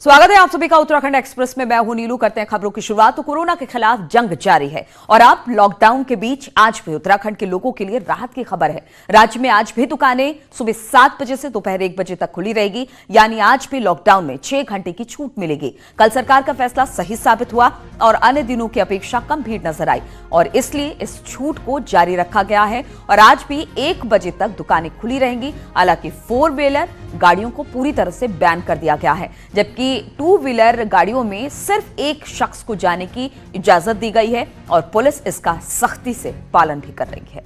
स्वागत है आप सभी का उत्तराखंड एक्सप्रेस में। मैं हूं नीलू। करते हैं खबरों की शुरुआत। तो कोरोना के खिलाफ जंग जारी है और अब लॉकडाउन के बीच आज भी उत्तराखंड के लोगों के लिए राहत की खबर है। राज्य में आज भी दुकानें सुबह 7 बजे से दोपहर 1 बजे तक खुली रहेगी, यानी आज भी लॉकडाउन में 6 घंटे की छूट मिलेगी। कल सरकार का फैसला सही साबित हुआ और अन्य दिनों की अपेक्षा कम भीड़ नजर आई और इसलिए इस छूट को जारी रखा गया है और आज भी 1 बजे तक दुकानें खुली रहेंगी। हालांकि 4 व्हीलर गाड़ियों को पूरी तरह से बैन कर दिया गया है, जबकि 2 व्हीलर गाड़ियों में सिर्फ एक शख्स को जाने की इजाजत दी गई है और पुलिस इसका सख्ती से पालन भी कर रही है।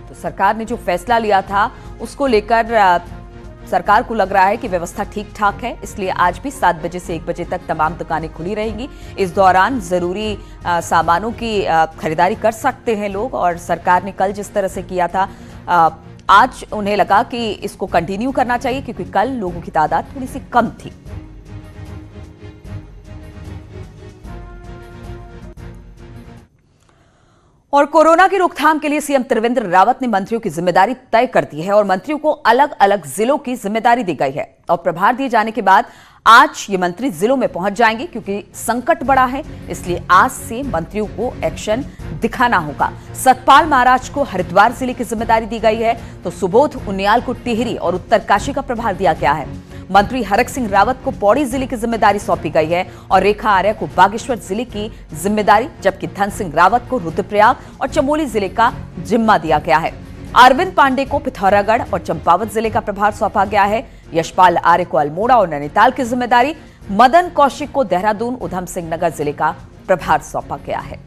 तो सरकार ने जो फैसला लिया था उसको लेकर सरकार को लग रहा है कि व्यवस्था ठीक ठाक है, इसलिए आज भी 7 बजे से 1 बजे तक तमाम दुकानें खुली रहेंगी। इस दौरान जरूरी सामानों की खरीदारी कर सकते हैं लोग और सरकार ने कल जिस तरह से किया था आज उन्हें लगा कि इसको कंटिन्यू करना चाहिए, क्योंकि कल लोगों की तादाद थोड़ी सी कम थी। और कोरोना की रोकथाम के लिए सीएम त्रिवेंद्र रावत ने मंत्रियों की जिम्मेदारी तय कर दी है और मंत्रियों को अलग अलग जिलों की जिम्मेदारी दी गई है और प्रभार दिए जाने के बाद आज ये मंत्री जिलों में पहुंच जाएंगे, क्योंकि संकट बड़ा है इसलिए आज से मंत्रियों को एक्शन दिखाना होगा। सतपाल महाराज को हरिद्वार जिले की जिम्मेदारी दी गई है, तो सुबोध उनियाल को टिहरी और उत्तरकाशी का प्रभार दिया गया है। मंत्री हरक सिंह रावत को पौड़ी जिले की जिम्मेदारी सौंपी गई है और रेखा आर्य को बागेश्वर जिले की जिम्मेदारी, जबकि धन सिंह रावत को रुद्रप्रयाग और चमोली जिले का जिम्मा दिया गया है। अरविंद पांडे को पिथौरागढ़ और चंपावत जिले का प्रभार सौंपा गया है। यशपाल आर्य को अल्मोड़ा और नैनीताल की जिम्मेदारी, मदन कौशिक को देहरादून उधम सिंह नगर जिले का प्रभार सौंपा गया है।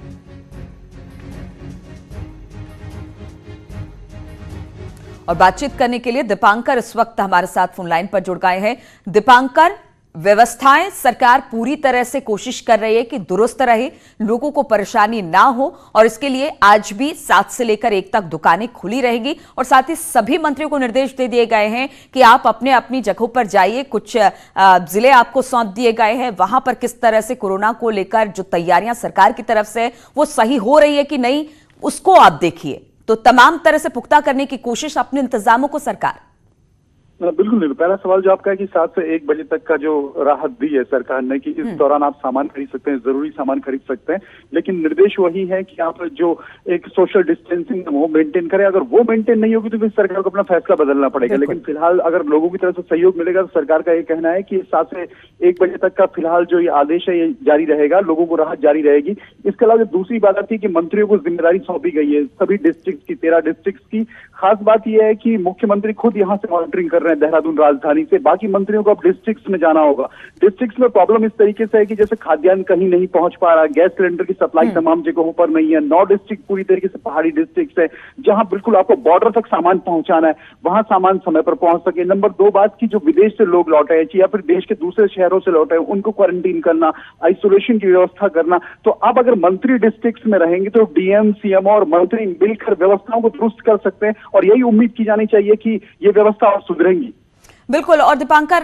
और बातचीत करने के लिए दीपांकर इस वक्त हमारे साथ फोन लाइन पर जुड़ गए हैं। दीपांकर, व्यवस्थाएं सरकार पूरी तरह से कोशिश कर रही है कि दुरुस्त रहे, लोगों को परेशानी ना हो और इसके लिए आज भी 7 से लेकर 1 तक दुकानें खुली रहेगी और साथ ही सभी मंत्रियों को निर्देश दे दिए गए हैं कि आप अपने अपनी जगहों पर जाइए। कुछ जिले आपको सौंप दिए गए हैं, वहां पर किस तरह से कोरोना को लेकर जो तैयारियां सरकार की तरफ से वो सही हो रही है कि नहीं, उसको आप देखिए। तो तमाम तरह से पुख्ता करने की कोशिश, अपने इंतजामों को सरकार। बिल्कुल नहीं। पहला सवाल जो आपका है कि 7 से 1 बजे तक का जो राहत दी है सरकार ने कि इस दौरान आप सामान खरीद सकते हैं, जरूरी सामान खरीद सकते हैं, लेकिन निर्देश वही है कि आप जो एक सोशल डिस्टेंसिंग वो मेंटेन करें। अगर वो मेंटेन नहीं होगी तो फिर सरकार को अपना फैसला बदलना पड़ेगा। लेकिन फिलहाल अगर लोगों की तरफ से सहयोग मिलेगा तो सरकार का ये कहना है कि 7 से 1 बजे तक का फिलहाल जो ये आदेश है ये जारी रहेगा, लोगों को राहत जारी रहेगी। इसके अलावा दूसरी बात आती है कि मंत्रियों को जिम्मेदारी सौंपी गई है सभी डिस्ट्रिक्ट की, 13 डिस्ट्रिक्ट की। खास बात यह है कि मुख्यमंत्री खुद यहाँ से मॉनिटरिंग कर रहे हैं देहरादून राजधानी से, बाकी मंत्रियों को अब डिस्ट्रिक्ट्स में जाना होगा। डिस्ट्रिक्ट्स में प्रॉब्लम इस तरीके से है कि जैसे खाद्यान्न कहीं नहीं पहुंच पा रहा, गैस सिलेंडर की सप्लाई तमाम जगहों पर नहीं है। 9 डिस्ट्रिक्ट पूरी तरीके से पहाड़ी डिस्ट्रिक्ट है, जहां बिल्कुल आपको बॉर्डर तक सामान पहुंचाना है, वहां सामान समय पर पहुंच सके। नंबर 2 बात की जो विदेश से लोग लौटे हैं या फिर देश के दूसरे शहरों से लौटे हैं, उनको क्वारंटीन करना, आइसोलेशन की व्यवस्था करना। तो अब अगर मंत्री डिस्ट्रिक्ट्स में रहेंगे तो डीएम, सीएमओ और मंत्री मिलकर व्यवस्थाओं को दुरुस्त कर सकते हैं और यही उम्मीद की जानी चाहिए कि ये व्यवस्था और सुधरेंगी। बिल्कुल। और दीपांकर,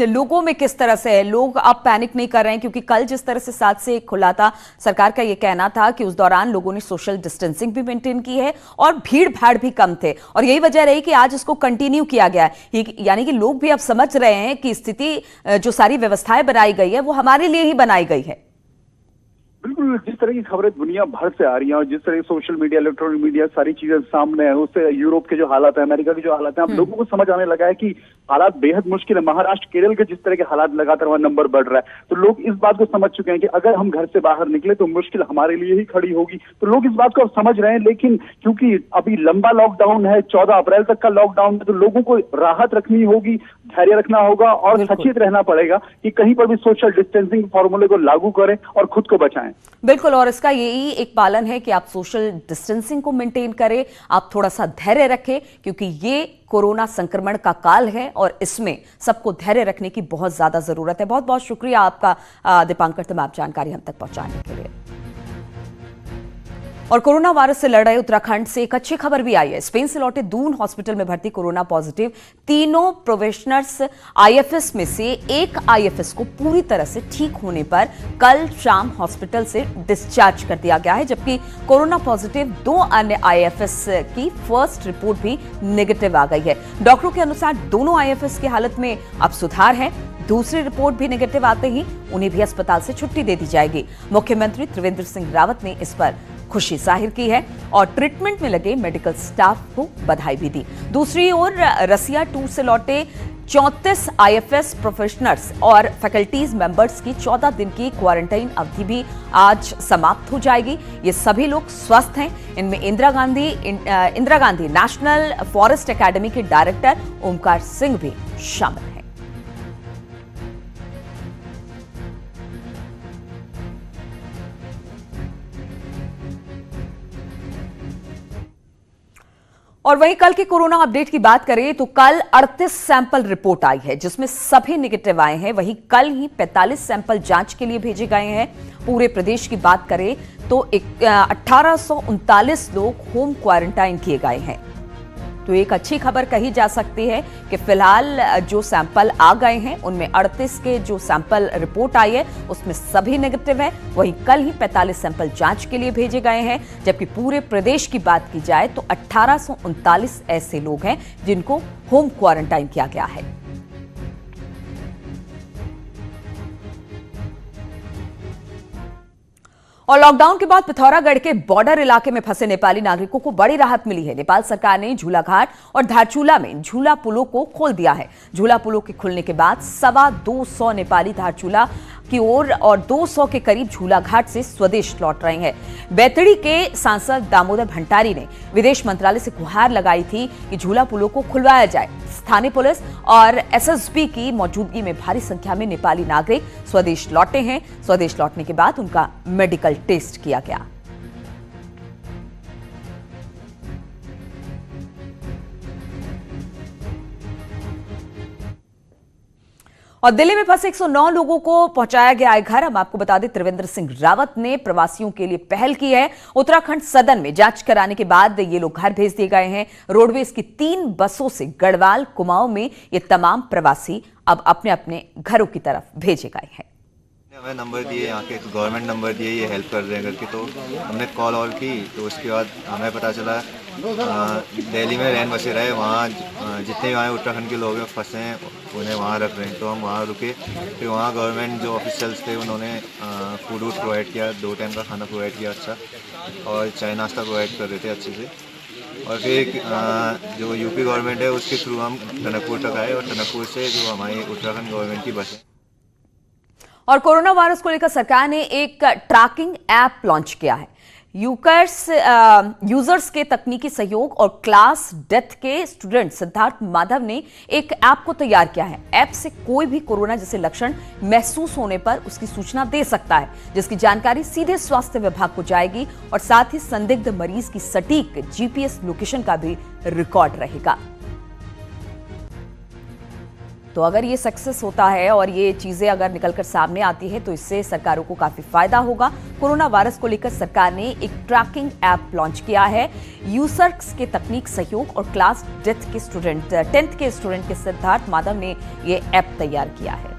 लोगों में किस तरह से है? लोग अब पैनिक नहीं कर रहे हैं, क्योंकि कल जिस तरह से 7 से 1 खुला था, सरकार का यह कहना था कि उस दौरान लोगों ने सोशल डिस्टेंसिंग भी मेंटेन की है और भीड़ भाड़ भी कम थे और यही वजह रही कि आज इसको कंटिन्यू किया गया है। यानी कि लोग भी अब समझ रहे हैं कि स्थिति, जो सारी व्यवस्थाएं बनाई गई है वो हमारे लिए ही बनाई गई है। बिल्कुल, जिस तरह की खबरें दुनिया भर से आ रही हैं और जिस तरह सोशल मीडिया, इलेक्ट्रॉनिक मीडिया, सारी चीजें सामने है, उससे यूरोप के जो हालात है, अमेरिका के जो हालात हैं, अब लोगों को समझ आने लगा है कि हालात बेहद मुश्किल है। महाराष्ट्र, केरल के जिस तरह के हालात लगातार वहां नंबर बढ़ रहा है, तो लोग इस बात को समझ चुके हैं कि अगर हम घर से बाहर निकले तो मुश्किल हमारे लिए ही खड़ी होगी। तो लोग इस बात को अब समझ रहे हैं, लेकिन क्योंकि अभी लंबा लॉकडाउन है, 14 अप्रैल तक का लॉकडाउन है, तो लोगों को राहत रखनी होगी, धैर्य रखना होगा और सचेत रहना पड़ेगा कि कहीं पर भी सोशल डिस्टेंसिंग फॉर्मूले को लागू करें और खुद को बचाएं। बिल्कुल। और इसका यही एक पालन है कि आप सोशल डिस्टेंसिंग को मेंटेन करें, आप थोड़ा सा धैर्य रखें, क्योंकि ये कोरोना संक्रमण का काल है और इसमें सबको धैर्य रखने की बहुत ज्यादा जरूरत है। बहुत बहुत शुक्रिया आपका दीपांकर, तमाम जानकारी हम तक पहुंचाने के लिए। और कोरोना वायरस से लड़ रहे उत्तराखंड से एक अच्छी खबर भी आई है। स्पेन से लौटे दून हॉस्पिटल में भर्ती कोरोना पॉजिटिव तीनों प्रोबेशनर्स आईएफएस में से एक आईएफएस को पूरी तरह से ठीक होने पर कल शाम हॉस्पिटल से डिस्चार्ज कर दिया गया है, जबकि कोरोना पॉजिटिव 2 अन्य आईएफएस की फर्स्ट रिपोर्ट भी नेगेटिव आ गई है। डॉक्टरों के अनुसार दोनों आईएफएस की हालत में अब सुधार है। दूसरी रिपोर्ट भी नेगेटिव आते ही उन्हें भी अस्पताल से छुट्टी दे दी जाएगी। मुख्यमंत्री त्रिवेंद्र सिंह रावत ने इस पर खुशी जाहिर की है और ट्रीटमेंट में लगे मेडिकल स्टाफ को बधाई भी दी। दूसरी ओर रसिया टूर से लौटे 34 आईएफएस प्रोफेशनल्स और फैकल्टीज मेंबर्स की 14 दिन की क्वारंटाइन अवधि भी आज समाप्त हो जाएगी। ये सभी लोग स्वस्थ हैं। इनमें Indira Gandhi national forest academy के डायरेक्टर ओमकार सिंह भी शामिल हैं। और वहीं कल के कोरोना अपडेट की बात करें तो कल 38 सैंपल रिपोर्ट आई है, जिसमें सभी नेगेटिव आए हैं। वहीं कल ही 45 सैंपल जांच के लिए भेजे गए हैं। पूरे प्रदेश की बात करें तो 1839 लोग होम क्वारंटाइन किए गए हैं। तो एक अच्छी खबर कही जा सकती है कि फिलहाल जो सैंपल आ गए हैं उनमें 38 के जो सैंपल रिपोर्ट आई है उसमें सभी नेगेटिव है। वहीं कल ही 45 सैंपल जांच के लिए भेजे गए हैं, जबकि पूरे प्रदेश की बात की जाए तो 1839 ऐसे लोग हैं जिनको होम क्वारंटाइन किया गया है। और लॉकडाउन के बाद पिथौरागढ़ के बॉर्डर इलाके में फंसे नेपाली नागरिकों को बड़ी राहत मिली है। नेपाल सरकार ने झूलाघाट और धारचूला में झूला पुलों को खोल दिया है। झूला पुलों के खुलने के बाद 225 नेपाली धारचूला की ओर और 200 के करीब झूलाघाट से स्वदेश लौट रहे हैं। बैतडी के सांसद दामोदर भंडारी ने विदेश मंत्रालय से गुहार लगाई थी कि झूला पुलों को खुलवाया जाए। स्थानीय पुलिस और एसएसबी की मौजूदगी में भारी संख्या में नेपाली नागरिक स्वदेश लौटे हैं। स्वदेश लौटने के बाद उनका मेडिकल टेस्ट किया गया। और दिल्ली में फंसे 109 लोगों को पहुंचाया गया है घर। हम आपको बता दें, त्रिवेंद्र सिंह रावत ने प्रवासियों के लिए पहल की है। उत्तराखंड सदन में जांच कराने के बाद ये लोग घर भेज दिए गए हैं। रोडवेज की 3 बसों से गढ़वाल कुमाऊं में ये तमाम प्रवासी अब अपने अपने घरों की तरफ भेजे गए हैं। हमें नंबर दिए, यहाँ के गवर्नमेंट नंबर दिए, ये हेल्प कर रहे हैं करके, तो हमने कॉल और की। तो उसके बाद हमें पता चला दिल्ली में रैन बसेरा है, वहाँ जितने भी वहाँ उत्तराखंड के लोग फंसे हैं उन्हें वहाँ रख रहे हैं। तो हम वहाँ रुके। फिर वहाँ गवर्नमेंट जो ऑफिशियल्स थे उन्होंने फूड वूड प्रोवाइड किया, 2 टाइम का खाना प्रोवाइड किया अच्छा, और चाय नाश्ता प्रोवाइड कर रहे थे अच्छे से। और फिर जो यूपी गवर्नमेंट है उसके थ्रू हम टनकपुर तक आए, और टनकपुर से जो हमारी उत्तराखंड गवर्नमेंट की बस है। और कोरोना वायरस को लेकर सरकार ने एक ट्रैकिंग ऐप लॉन्च किया है। यूजर्स के तकनीकी सहयोग और क्लास डेथ के स्टूडेंट सिद्धार्थ माधव ने एक ऐप को तैयार किया है। ऐप से कोई भी कोरोना जैसे लक्षण महसूस होने पर उसकी सूचना दे सकता है, जिसकी जानकारी सीधे स्वास्थ्य विभाग को जाएगी और साथ ही संदिग्ध मरीज की सटीक जीपीएस लोकेशन का भी रिकॉर्ड रहेगा। तो अगर ये सक्सेस होता है और ये चीजें अगर निकलकर सामने आती है तो इससे सरकारों को काफी फायदा होगा। कोरोना वायरस को लेकर सरकार ने एक ट्रैकिंग ऐप लॉन्च किया है। यूजर्स के तकनीक सहयोग और क्लास डेथ के स्टूडेंट 10th के स्टूडेंट के सिद्धार्थ माधव ने ये ऐप तैयार किया है।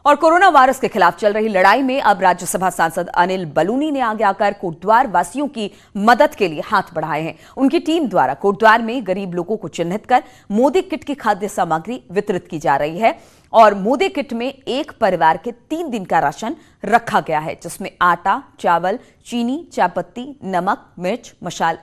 और कोरोना वायरस के खिलाफ चल रही लड़ाई में अब राज्यसभा सांसद अनिल बलूनी ने आगे आकर कोटद्वार वासियों की मदद के लिए हाथ बढ़ाए हैं। उनकी टीम द्वारा कोटद्वार में गरीब लोगों को चिन्हित कर मोदी किट की खाद्य सामग्री वितरित की जा रही है। और मोदी किट में एक परिवार के 3 दिन का राशन रखा गया है, जिसमें आटा, चावल, चीनी, चायपत्ती, नमक, मिर्च,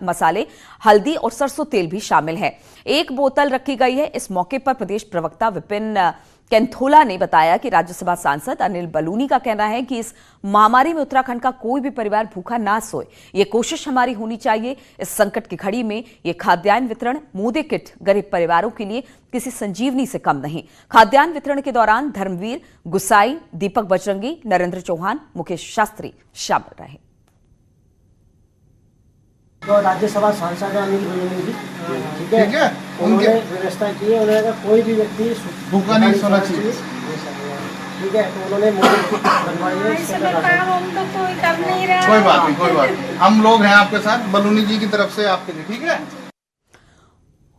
मसाले, हल्दी और सरसों तेल भी शामिल है। 1 बोतल रखी गई है। इस मौके पर प्रदेश प्रवक्ता विपिन कैंथोला ने बताया कि राज्यसभा सांसद अनिल बलूनी का कहना है कि इस महामारी में उत्तराखंड का कोई भी परिवार भूखा ना सोए, ये कोशिश हमारी होनी चाहिए। इस संकट की घड़ी में ये खाद्यान्न वितरण मोदी किट गरीब परिवारों के लिए किसी संजीवनी से कम नहीं। खाद्यान्न वितरण के दौरान धर्मवीर गुसाई, दीपक बजरंगी, नरेंद्र चौहान, मुकेश शास्त्री शामिल रहे। तो राज्यसभा सांसद अनिल बलूनी जी, ठीक है, उन्होंने व्यवस्था की है। उन्होंने कोई भी व्यक्ति भूखा नहीं सोना चाहिए। ठीक है, तो उन्होंने मुझे बनवाई है, इस इससे समय लगा काम हम तो कोई कर नहीं रहा। कोई बात नहीं, कोई बात नहीं, हम लोग हैं आपके साथ, बलूनी जी की तरफ से आपके लिए, ठीक है।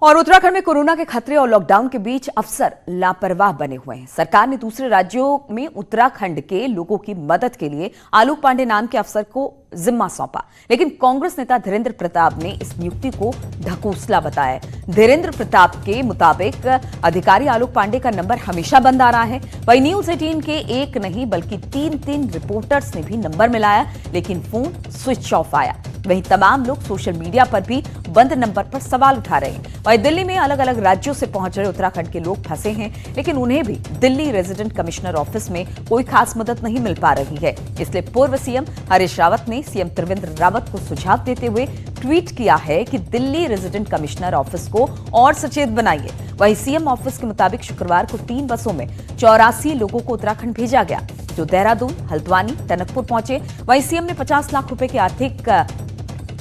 और उत्तराखंड में कोरोना के खतरे और लॉकडाउन के बीच अफसर लापरवाह बने हुए हैं। सरकार ने दूसरे राज्यों में उत्तराखंड के लोगों की मदद के लिए आलोक पांडे नाम के अफसर को जिम्मा सौंपा, लेकिन कांग्रेस नेता धीरेन्द्र प्रताप ने इस नियुक्ति को ढकोसला बताया। धीरेन्द्र प्रताप के मुताबिक अधिकारी आलोक पांडे का नंबर हमेशा बंद आ रहा है। वहीं न्यूज 18 के एक नहीं बल्कि तीन रिपोर्टर्स ने भी नंबर मिलाया, लेकिन फोन स्विच ऑफ आया। वहीं तमाम लोग सोशल मीडिया पर भी बंद नंबर पर सवाल उठा रहे हैं। वहीं दिल्ली में अलग अलग राज्यों से पहुंच रहे उत्तराखंड के लोग फंसे हैं, लेकिन उन्हें भी दिल्ली रेजिडेंट कमिश्नर ऑफिस में कोई खास मदद नहीं मिल पा रही है। इसलिए पूर्व सीएम हरीश रावत ने सीएम त्रिवेंद्र रावत को सुझाव देते हुए ट्वीट किया है कि दिल्ली रेजिडेंट कमिश्नर ऑफिस को और सचेत बनाइए। वहीं सीएम ऑफिस के मुताबिक शुक्रवार को 3 बसों में 84 लोगों को उत्तराखंड भेजा गया, जो देहरादून, हल्द्वानी, टनकपुर पहुंचे। वहीं सीएम ने 50 लाख रुपए की आर्थिक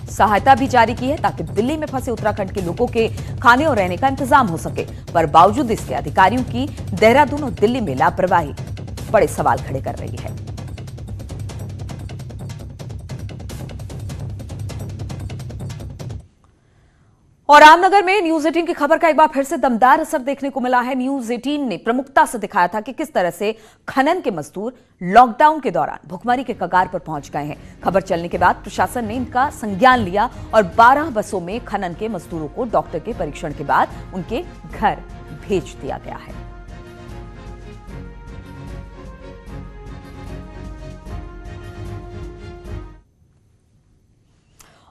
सहायता भी जारी की है, ताकि दिल्ली में फंसे उत्तराखंड के लोगों के खाने और रहने का इंतजाम हो सके। पर बावजूद इसके अधिकारियों की देहरादून और दिल्ली में लापरवाही बड़े सवाल खड़े कर रही है। और रामनगर में न्यूज 18 की खबर का एक बार फिर से दमदार असर देखने को मिला है। न्यूज 18 ने प्रमुखता से दिखाया था कि किस तरह से खनन के मजदूर लॉकडाउन के दौरान भुखमरी के कगार पर पहुंच गए हैं। खबर चलने के बाद प्रशासन ने इनका संज्ञान लिया और 12 बसों में खनन के मजदूरों को डॉक्टर के परीक्षण के बाद उनके घर भेज दिया गया है।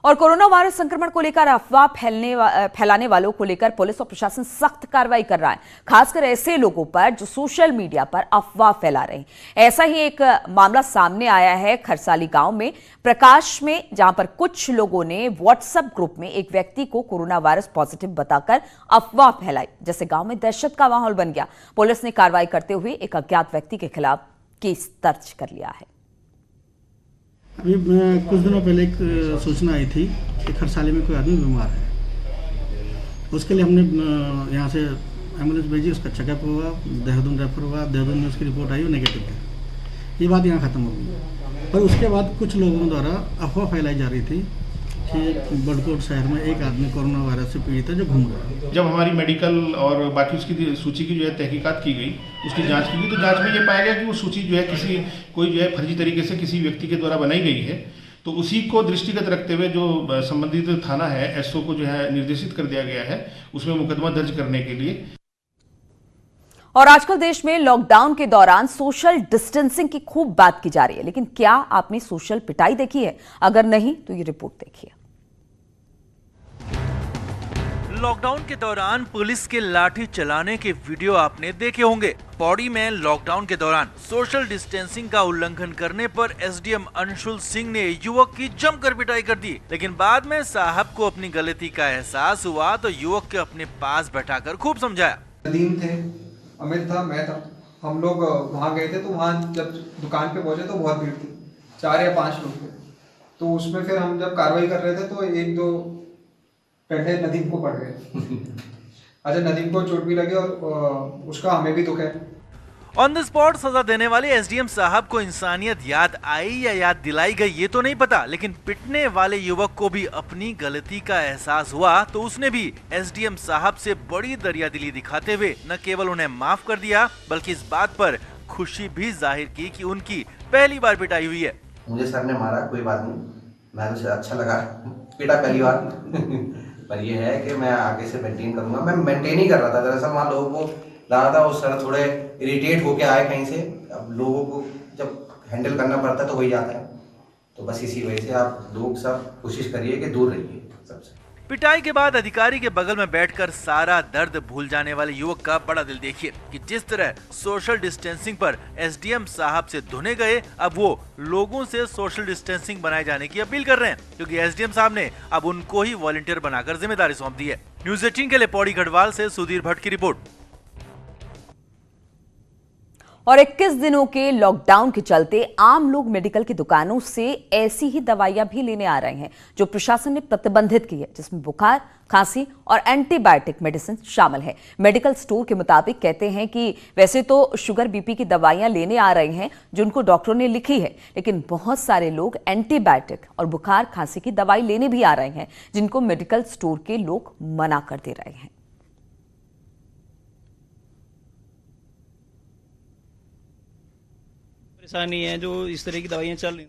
और कोरोना वायरस संक्रमण को लेकर अफवाह फैलाने वालों को लेकर पुलिस और प्रशासन सख्त कार्रवाई कर रहा है, खासकर ऐसे लोगों पर जो सोशल मीडिया पर अफवाह फैला रहे हैं। ऐसा ही एक मामला सामने आया है खरसाली गांव में प्रकाश में, जहां पर कुछ लोगों ने व्हाट्सएप ग्रुप में एक व्यक्ति को कोरोना वायरस पॉजिटिव बताकर अफवाह फैलाई, जिससे गांव में दहशत का माहौल बन गया। पुलिस ने कार्रवाई करते हुए एक अज्ञात व्यक्ति के खिलाफ केस दर्ज कर लिया है। अभी कुछ दिनों पहले एक सूचना आई थी कि खरसाली में कोई आदमी बीमार है। उसके लिए हमने यहाँ से एम्बुलेंस भेजी, उसका चेकअप हुआ, देहरादून रेफर हुआ। देहरादून में उसकी रिपोर्ट आई, वो नेगेटिव है। ये बात यहाँ ख़त्म हो गई। पर उसके बाद कुछ लोगों द्वारा अफवाह फैलाई जा रही थी कि बड़कोट शहर में एक आदमी कोरोना वायरस से पीड़ित है जो घूम रहा है। जब हमारी मेडिकल और बाकी उसकी सूची की जो है तहकीकात की गई, उसकी जांच की गई, तो जांच में ये पाया गया कि वो सूची जो है कोई जो है फर्जी तरीके से किसी व्यक्ति के द्वारा बनाई गई है। तो उसी को दृष्टिगत रखते हुए जो संबंधित थाना है एसओ को जो है निर्देशित कर दिया गया है उसमें मुकदमा दर्ज करने के लिए। और आजकल देश में लॉकडाउन के दौरान सोशल डिस्टेंसिंग की खूब बात की जा रही है, लेकिन क्या आपने सोशल पिटाई देखी है? अगर नहीं तो ये रिपोर्ट देखिए। लॉकडाउन के दौरान पुलिस के लाठी चलाने के वीडियो आपने देखे होंगे। पौड़ी में लॉकडाउन के दौरान सोशल डिस्टेंसिंग का उल्लंघन करने पर एसडीएम अंशुल सिंह ने युवक की जमकर पिटाई कर दी, लेकिन बाद में साहब को अपनी गलती का एहसास हुआ तो युवक के अपने पास बैठाकर खूब समझाया। नदीम थे, अमित था, मैं था, हम लोग वहाँ गए थे। तो वहाँ जब दुकान पे पहुंचे तो बहुत भीड़ थी, 4 या 5 लोग थे। तो उसमें फिर हम जब कार्रवाई कर रहे थे तो 1-2 पेटे नदीम को पड़ गए। अच्छा, नदीम को चोट भी लगी और उसका हमें भी दुख है। ऑन द स्पॉट सजा देने वाले एसडीएम साहब को इंसानियत याद आई या याद दिलाई गई ये तो नहीं पता, लेकिन पिटने वाले युवक को भी अपनी गलती का एहसास हुआ तो उसने भी एसडीएम साहब से बड़ी दरियादिली दिखाते हुए न केवल उन्हें माफ कर दिया बल्कि इस बात पर खुशी भी जाहिर की कि उनकी पहली बार पिटाई हुई है। मुझे सर ने मारा, कोई बात नहीं, मैं तो अच्छा लगा, पिटा पहली बार। पर ये है कि मैं आगे से मेंटेन करूंगा। मैं मेंटेन ही कर रहा था, दरअसल वहाँ लोगों को लगा था वो सर थोड़े इरिटेट होके आए कहीं से। अब लोगों को जब हैंडल करना पड़ता है तो वही आता है, तो बस इसी वजह से आप लोग सब कोशिश करिए कि दूर रहिए सबसे। पिटाई के बाद अधिकारी के बगल में बैठकर सारा दर्द भूल जाने वाले युवक का बड़ा दिल देखिए कि जिस तरह सोशल डिस्टेंसिंग पर एसडीएम साहब से धुने गए, अब वो लोगों से सोशल डिस्टेंसिंग बनाए जाने की अपील कर रहे हैं, क्योंकि एसडीएम साहब ने अब उनको ही वॉलंटियर बनाकर जिम्मेदारी सौंप दी है। न्यूज 18 के लिए पौड़ी गढ़वाल से सुधीर भट्ट की रिपोर्ट। और 21 दिनों के लॉकडाउन के चलते आम लोग मेडिकल की दुकानों से ऐसी ही दवाइयां भी लेने आ रहे हैं जो प्रशासन ने प्रतिबंधित की है, जिसमें बुखार, खांसी और एंटीबायोटिक मेडिसिन शामिल है। मेडिकल स्टोर के मुताबिक कहते हैं कि वैसे तो शुगर बीपी की दवाइयां लेने आ रहे हैं जो उनको डॉक्टरों ने लिखी है, लेकिन बहुत सारे लोग एंटीबायोटिक और बुखार खांसी की दवाई लेने भी आ रहे हैं जिनको मेडिकल स्टोर के लोग मना कर दे रहे हैं। परेशानी है जो इस तरह की दवाइयां चल रही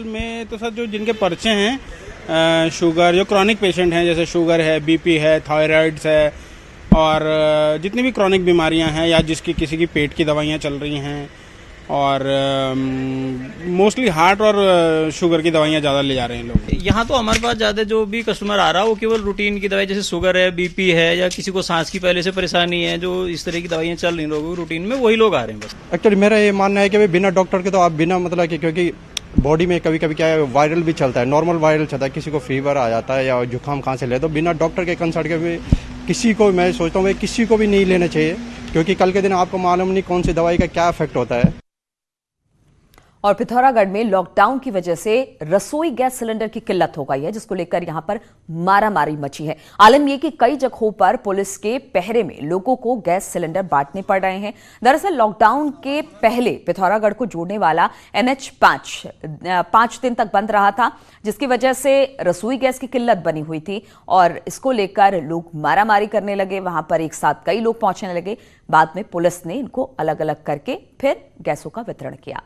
में, तो सर जो जिनके पर्चे हैं शुगर, जो क्रॉनिक पेशेंट हैं, जैसे शुगर है, बीपी है, थायराइड्स है और जितनी भी क्रॉनिक बीमारियां हैं या जिसकी किसी की पेट की दवाइयां चल रही हैं और मोस्टली हार्ट और शुगर की दवाइयां ज़्यादा ले जा रहे हैं लोग। यहाँ तो हमारे पास ज़्यादा जो भी कस्टमर आ रहा है वो केवल रूटीन की दवाई, जैसे शुगर है, बीपी है या किसी को सांस की पहले से परेशानी है, जो इस तरह की दवाइयां चल रही लोगों रूटीन में, वही लोग आ रहे हैं बस। एक्चुअली मेरा ये मानना है कि बिना डॉक्टर के तो आप बिना मतलब कि, क्योंकि बॉडी में कभी कभी क्या है वायरल भी चलता है, नॉर्मल वायरल चलता है, किसी को फीवर आ जाता है या जुकाम खांसी ले, तो बिना डॉक्टर के कंसल्ट के भी किसी को, मैं सोचता हूँ किसी को भी नहीं लेना चाहिए, क्योंकि कल के दिन आपको मालूम नहीं कौन सी दवाई का क्या इफेक्ट होता है। और पिथौरागढ़ में लॉकडाउन की वजह से रसोई गैस सिलेंडर की किल्लत हो गई है, जिसको लेकर यहां पर मारामारी मची है। आलम यह कि कई जगहों पर पुलिस के पहरे में लोगों को गैस सिलेंडर बांटने पड़ रहे हैं। दरअसल लॉकडाउन के पहले पिथौरागढ़ को जोड़ने वाला NH5 5 दिन तक बंद रहा था, जिसकी वजह से रसोई गैस की किल्लत बनी हुई थी और इसको लेकर लोग मारामारी करने लगे। वहां पर एक साथ कई लोग पहुंचने लगे। बाद में पुलिस ने इनको अलग अलग करके फिर गैसों का वितरण किया।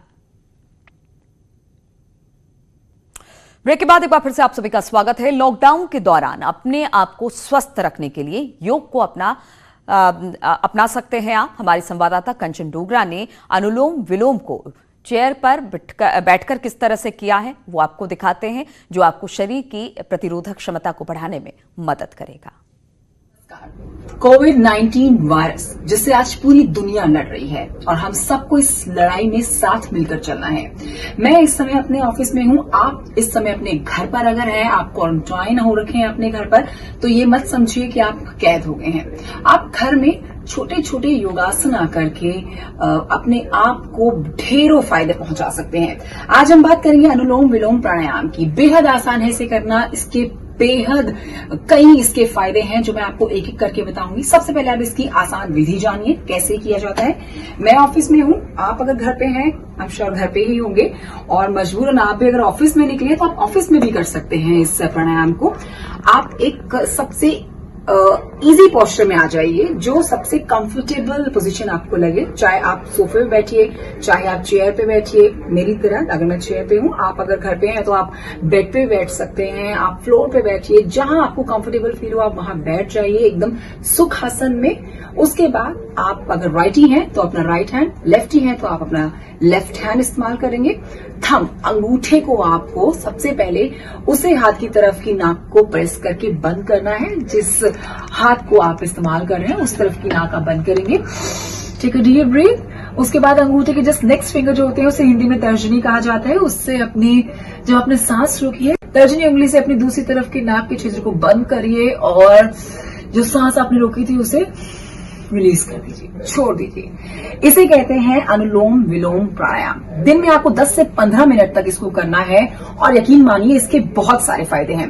ब्रेक के बाद एक बार फिर से आप सभी का स्वागत है। लॉकडाउन के दौरान अपने आप को स्वस्थ रखने के लिए योग को अपना सकते हैं आप। हमारी संवाददाता कंचन डोगरा ने अनुलोम विलोम को चेयर पर बैठकर किस तरह से किया है वो आपको दिखाते हैं, जो आपको शरीर की प्रतिरोधक क्षमता को बढ़ाने में मदद करेगा। कोविड-19 वायरस जिससे आज पूरी दुनिया लड़ रही है और हम सबको इस लड़ाई में साथ मिलकर चलना है। मैं इस समय अपने ऑफिस में हूं, आप इस समय अपने घर पर अगर हैं, आप क्वारंटाइन हो रखे हैं अपने घर पर, तो ये मत समझिए कि आप कैद हो गए हैं। आप घर में छोटे छोटे योगासन करके अपने आप को ढेरों फायदे पहुंचा सकते हैं। आज हम बात करेंगे अनुलोम विलोम प्राणायाम की। बेहद आसान है इसे करना, इसके बेहद कई इसके फायदे हैं जो मैं आपको एक एक करके बताऊंगी। सबसे पहले आप इसकी आसान विधि जानिए कैसे किया जाता है। मैं ऑफिस में हूं, आप अगर घर पे हैं, आप श्योर घर पे ही होंगे, और मजबूरन आप भी अगर ऑफिस में निकले तो आप ऑफिस में भी कर सकते हैं इस प्राणायाम को। आप एक सबसे इजी पोस्चर में आ जाइए, जो सबसे कंफर्टेबल पोजीशन आपको लगे। चाहे आप सोफे पे बैठिए, चाहे आप चेयर पे बैठिए। मेरी तरह अगर मैं चेयर पे हूं, आप अगर घर पे हैं तो आप बेड पे बैठ सकते हैं, आप फ्लोर पे बैठिए, जहां आपको कंफर्टेबल फील हो आप वहां बैठ जाइए एकदम सुखासन में। उसके बाद आप अगर राइटी हैं तो अपना राइट हैंड, लेफ्टी हैं तो आप अपना लेफ्ट हैंड इस्तेमाल करेंगे। थंब, अंगूठे को आपको सबसे पहले उसे हाथ की तरफ की नाक को प्रेस करके बंद करना है, जिस हाथ को आप इस्तेमाल कर रहे हैं उस तरफ की नाक आप बंद करेंगे। Take a deep breath. उसके बाद अंगूठे के जस्ट नेक्स्ट फिंगर जो होते हैं उसे हिंदी में तर्जनी कहा जाता है। उससे जब आपने सांस रोकी, तर्जनी उंगली से अपनी दूसरी तरफ की नाक के छिद्र को बंद करिए और जो सांस आपने रोकी थी उसे रिलीज कर दीजिए, छोड़ दीजिए। इसे कहते हैं अनुलोम विलोम प्राणायाम। दिन में आपको 10 से 15 मिनट तक इसको करना है और यकीन मानिए इसके बहुत सारे फायदे हैं।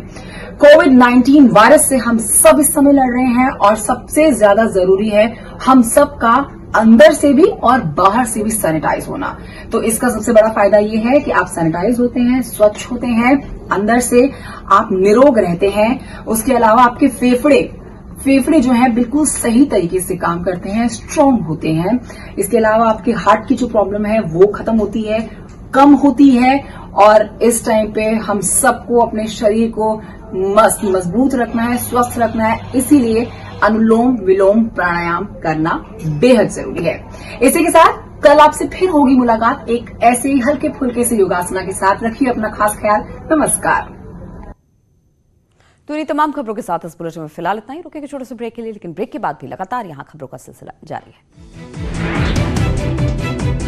कोविड-19 वायरस से हम सब इस समय लड़ रहे हैं और सबसे ज्यादा जरूरी है हम सबका अंदर से भी और बाहर से भी सैनिटाइज होना। तो इसका सबसे बड़ा फायदा ये है कि आप सैनिटाइज होते हैं, स्वच्छ होते हैं, अंदर से आप निरोग रहते हैं। उसके अलावा आपके फेफड़े जो हैं बिल्कुल सही तरीके से काम करते हैं, स्ट्रांग होते हैं। इसके अलावा आपके हार्ट की जो प्रॉब्लम है वो खत्म होती है, कम होती है। और इस टाइम पे हम सबको अपने शरीर को मजबूत रखना है, स्वस्थ रखना है, इसीलिए अनुलोम विलोम प्राणायाम करना बेहद जरूरी है। इसी के साथ कल आपसे फिर होगी मुलाकात एक ऐसे ही हल्के फुल्के से योगासना के साथ। रखिए अपना खास ख्याल। नमस्कार। तो इन्हीं तमाम खबरों के साथ इस बुलेटिन में फिलहाल इतना ही। रुकेंगे छोटे से ब्रेक के लिए, लेकिन ब्रेक के बाद भी लगातार यहां खबरों का सिलसिला जारी है।